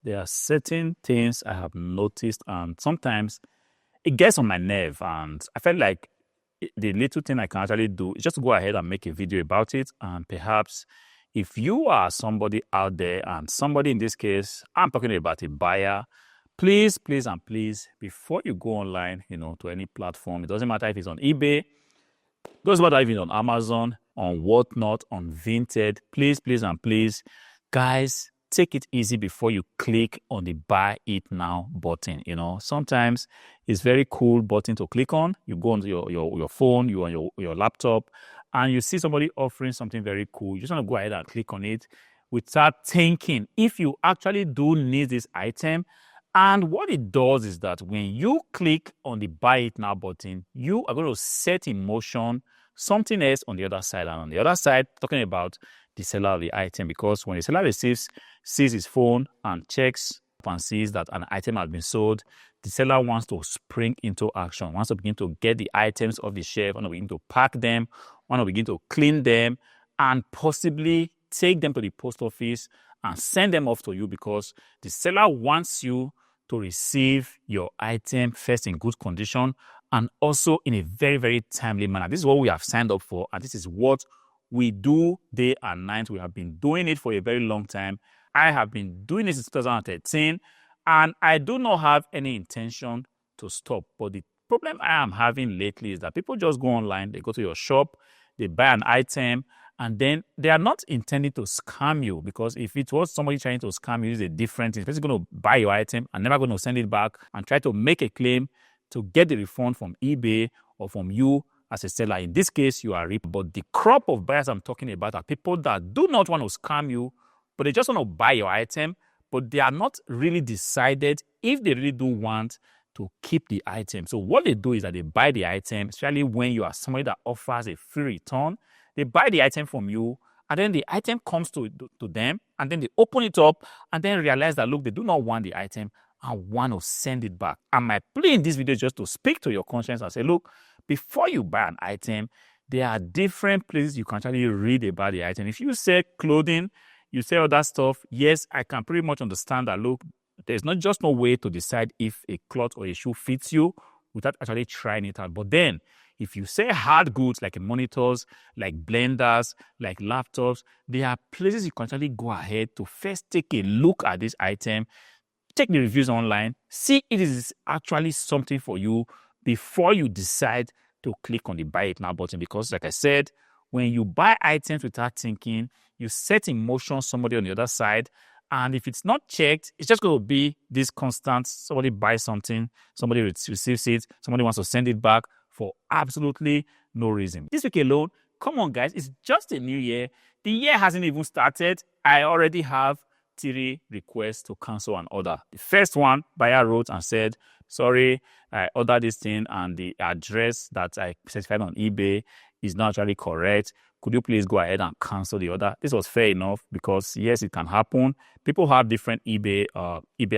there are certain things I have noticed, and sometimes it gets on my nerve. And I felt like the little thing I can actually do is just go ahead and make a video about it. And perhaps if you are somebody out there, and somebody in this case, I'm talking about a buyer, please, please, and please, before you go online, to any platform, it doesn't matter if it's on eBay, it doesn't matter if it's on Amazon, on whatnot, on Vinted, please, please, and please, guys, take it easy before you click on the buy it now button. Sometimes it's very cool button to click on. You go onto your phone, you on your laptop, and you see somebody offering something very cool. You just want to go ahead and click on it without thinking if you actually do need this item. And what it does is that when you click on the buy it now button, you are going to set in motion something else on the other side. And on the other side, talking about the seller of the item, because when the seller sees his phone and checks and sees that an item has been sold, the seller wants to spring into action, wants to begin to get the items off the shelf, want to begin to pack them, want to begin to clean them, and possibly take them to the post office and send them off to you, because the seller wants you to receive your item first in good condition and also in a very, very timely manner. This is what we have signed up for, and this is what we do day and night. We have been doing it for a very long time. I have been doing this since 2013, and I do not have any intention to stop. But the problem I am having lately is that people just go online, they go to your shop, they buy an item, and then they are not intending to scam you, because if it was somebody trying to scam you, it's a different thing. It's going to buy your item and never going to send it back and try to make a claim to get the refund from eBay or from you as a seller. In this case, you are ripped. But the crop of buyers I'm talking about are people that do not want to scam you, but they just want to buy your item, but they are not really decided if they really do want to keep the item. So what they do is that they buy the item, especially when you are somebody that offers a free return. They buy the item from you, and then the item comes to them, and then they open it up and then realize that, look, they do not want the item and want to send it back. And my plea in this video is just to speak to your conscience and say, look, before you buy an item, there are different places you can actually read about the item. If you sell clothing, you sell other stuff, yes, I can pretty much understand that, look, there's not just no way to decide if a cloth or a shoe fits you without actually trying it out. But then, if you say hard goods like monitors, like blenders, like laptops, there are places you can actually go ahead to first take a look at this item, check the reviews online, see if it is actually something for you before you decide to click on the buy it now button. Because like I said, when you buy items without thinking, you set in motion somebody on the other side. And if it's not checked, it's just going to be this constant, somebody buys something, somebody receives it, somebody wants to send it back for absolutely no reason. This week alone, come on guys, it's just a new year. The year hasn't even started. I already have 3 requests to cancel an order. The first one, buyer wrote and said, sorry, I ordered this thing and the address that I specified on eBay is not actually correct. Could you please go ahead and cancel the order? This was fair enough, because yes, it can happen. People have different eBay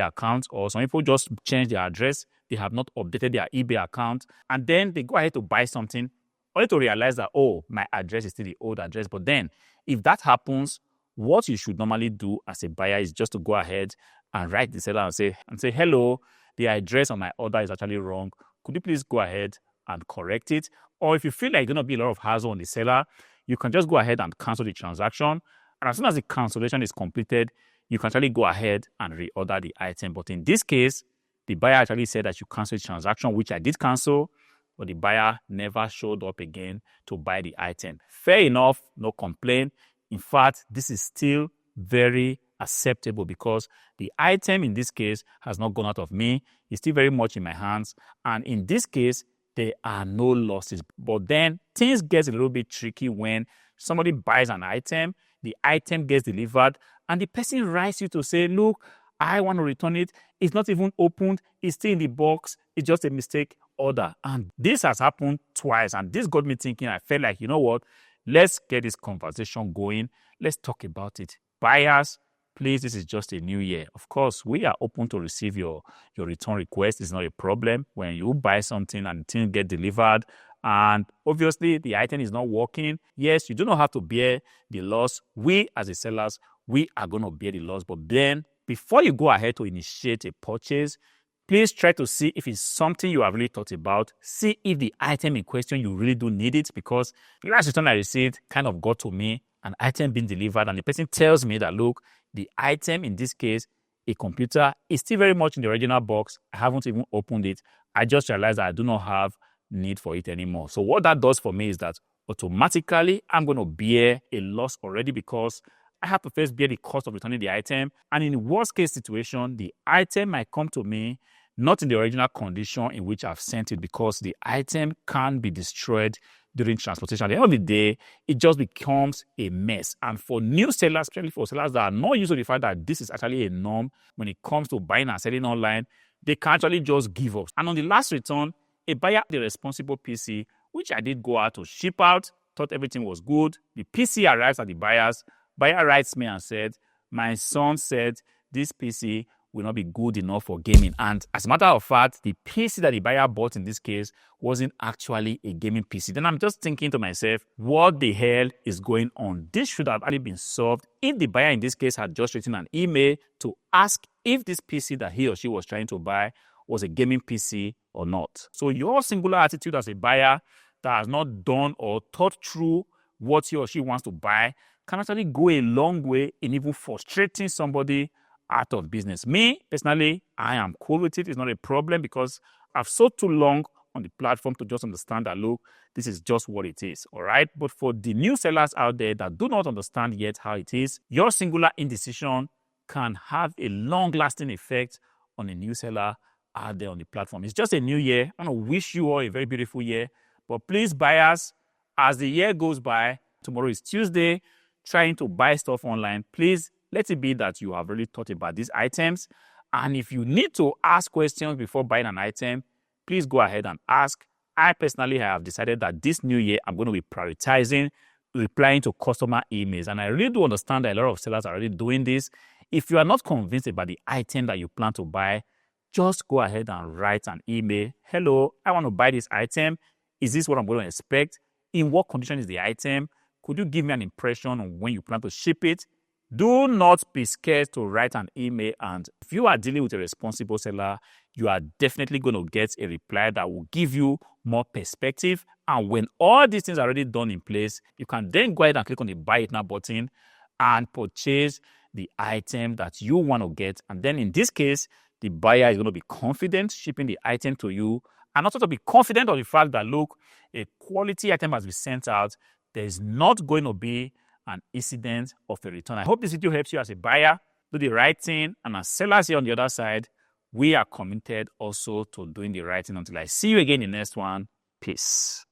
accounts, or some people just change their address. They have not updated their eBay account, and then they go ahead to buy something only to realize that, oh, my address is still the old address. But then if that happens, what you should normally do as a buyer is just to go ahead and write the seller and say, hello, the address on my order is actually wrong. Could you please go ahead and correct it? Or if you feel like it's going to be a lot of hassle on the seller, you can just go ahead and cancel the transaction. And as soon as the cancellation is completed, you can actually go ahead and reorder the item. But in this case, the buyer actually said that you cancel the transaction, which I did cancel, but the buyer never showed up again to buy the item. Fair enough, no complaint. In fact, this is still very acceptable, because the item in this case has not gone out of me. It's still very much in my hands. And in this case, there are no losses. But then things get a little bit tricky when somebody buys an item, the item gets delivered, and the person writes you to say, look, I want to return it. It's not even opened. It's still in the box. It's just a mistake order. And this has happened twice. And this got me thinking. I felt like, you know what? Let's get this conversation going. Let's talk about it. Buyers, please, this is just a new year. Of course, we are open to receive your return request. It's not a problem. When you buy something and things get delivered, and obviously the item is not working, yes, you do not have to bear the loss. We as the sellers, we are going to bear the loss. But then before you go ahead to initiate a purchase, please try to see if it's something you have really thought about. See if the item in question, you really do need it, because the last return I received kind of got to me, an item being delivered, and the person tells me that, look, the item, in this case, a computer, is still very much in the original box. I haven't even opened it. I just realized that I do not have need for it anymore. So what that does for me is that automatically I'm going to bear a loss already, because I have to first bear the cost of returning the item. And in the worst case situation, the item might come to me not in the original condition in which I've sent it, because the item can be destroyed during transportation. At the end of the day, it just becomes a mess. And for new sellers, especially for sellers that are not used to the fact that this is actually a norm when it comes to buying and selling online, they can actually just give up. And on the last return, a buyer, the responsible PC, which I did go out to ship out, thought everything was good. The PC arrives at the buyer's. Buyer writes me and said, my son said this PC will not be good enough for gaming. And as a matter of fact, the PC that the buyer bought in this case wasn't actually a gaming PC. Then I'm just thinking to myself, what the hell is going on? This should have already been solved if the buyer in this case had just written an email to ask if this PC that he or she was trying to buy was a gaming PC or not. So your singular attitude as a buyer that has not done or thought through what he or she wants to buy can actually go a long way in even frustrating somebody out of business. Me, personally, I am cool with it. It's not a problem, because I've sold too long on the platform to just understand that, look, this is just what it is, all right? But for the new sellers out there that do not understand yet how it is, your singular indecision can have a long-lasting effect on a new seller out there on the platform. It's just a new year. I want to wish you all a very beautiful year. But please, buyers, as the year goes by, tomorrow is Tuesday, trying to buy stuff online, please let it be that you have really thought about these items. And if you need to ask questions before buying an item, please go ahead and ask. I personally have decided that this new year, I'm going to be prioritizing replying to customer emails. And I really do understand that a lot of sellers are already doing this. If you are not convinced about the item that you plan to buy, just go ahead and write an email. Hello, I want to buy this item. Is this what I'm going to expect? In what condition is the item? Could you give me an impression on when you plan to ship it? Do not be scared to write an email. And if you are dealing with a responsible seller, you are definitely going to get a reply that will give you more perspective. And when all these things are already done in place, you can then go ahead and click on the Buy It Now button and purchase the item that you want to get. And then in this case, the buyer is going to be confident shipping the item to you, and also to be confident of the fact that, look, a quality item has been sent out. There is not going to be an incident of a return. I hope this video helps you as a buyer. Do the right thing. And as sellers here on the other side, we are committed also to doing the right thing. Until I see you again in the next one. Peace.